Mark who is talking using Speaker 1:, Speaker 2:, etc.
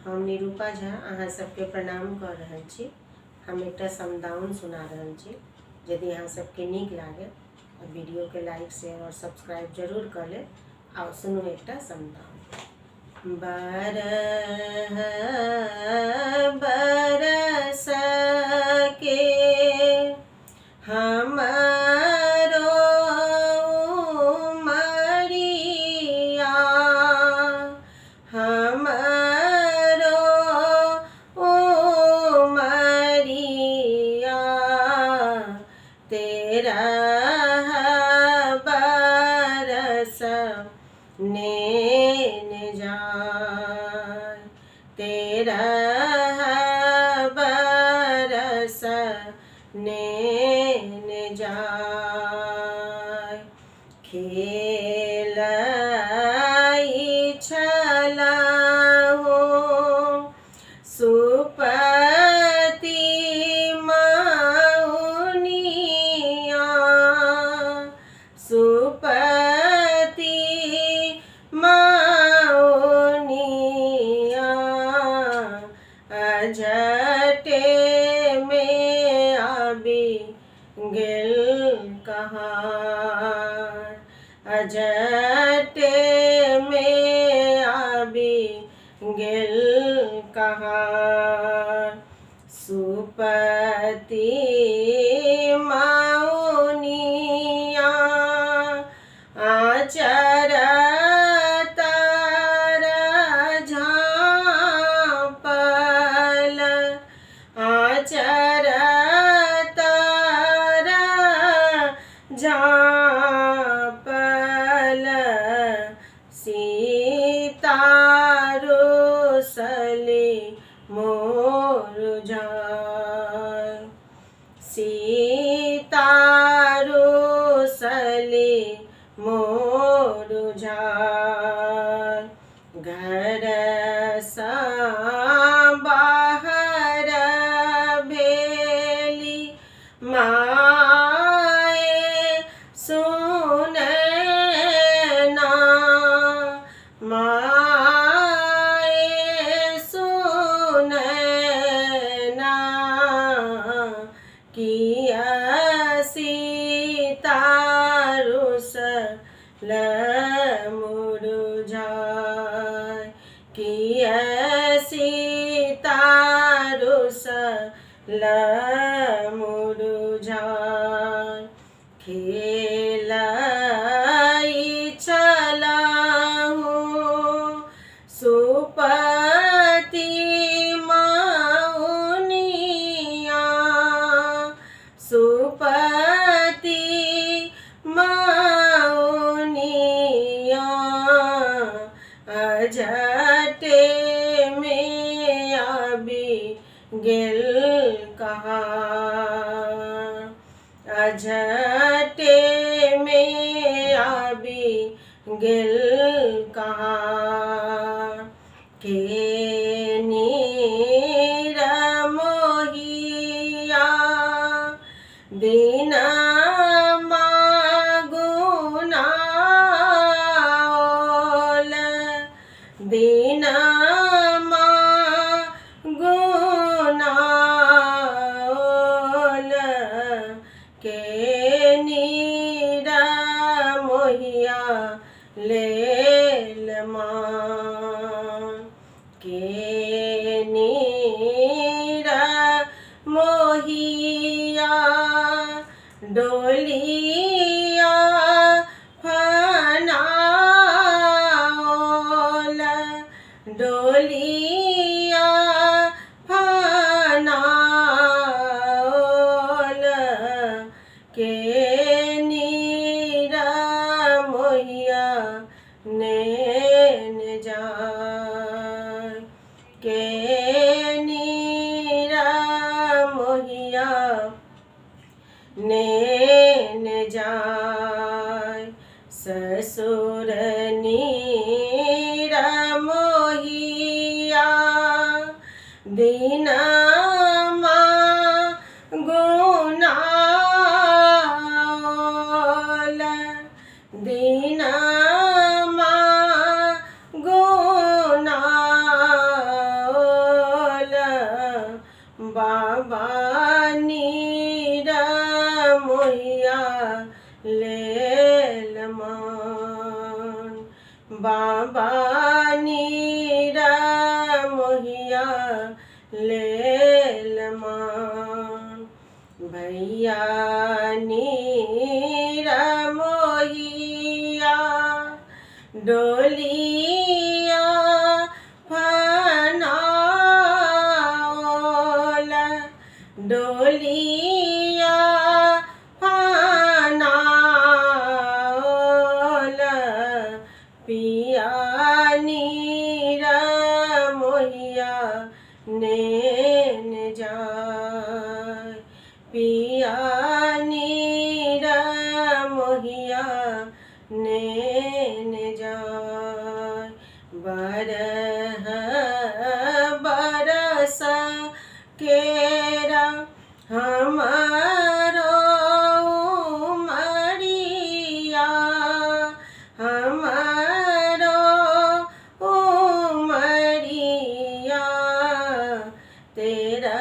Speaker 1: हम निरूपा झा अहाँ सबके प्रणाम कर रहल छी। हम एकटा समदाउन सुना रहल छी। यदि अहाँ सबके नीक लागे तो वीडियो के लाइक शेयर और सब्सक्राइब जरूर कर ले। आओ सुनू एकटा समदाउन। बरह बरस के हमरो उमरिया, हमरो उमरिया तेरह बरस नेन जाय, तेरह बरस नेन जाय। खेलई छलहु सुपति मौनिया, सुपति मौनिया अझटे में आबि गेल कहार, अझटे में आबि गेल कहार। सुपति मौनिया आचर तर झाँपल, आचर तर झाँपल। सीता रुसली मुरझाय, सीता रुसली मुरझाय। घर सा बाहर भेली माए सुने ना, माए सुने ना किया सीता रुसल मुरझाय, किया सीता रुसल मुरझाय। खेलई छलहु सुपति मौनिया, सुपति मौनिया अझटे में आबि गेल कहार, अझटे में आबि गेल कहार। के नीर मोहिया दिन मागुनाओल, दिन मागुनाओल। के नीर मोहिया लेल मान, के नीर मोहिया डोलिया फनाओल, डोलिया फनाओल। के नीर मोहिया नेन जाय, के नीर मोहिया नेन जाय। ससुर नीर मोहिया दिन मागुनाओल, दिन मागुनाओल। बाबा नीर मोहिया लेल मान। बाबा नीर मोहिया लेल मान। भैया नीर मोहिया डोलिया फनाओल। डोलिया फनाओल। पिया नीर मोहिया नेन जाय। पिया नीर मोहिया नेन जाय। बरह बरस केरा हमारो उमरिया। हमारो उमरिया तेरा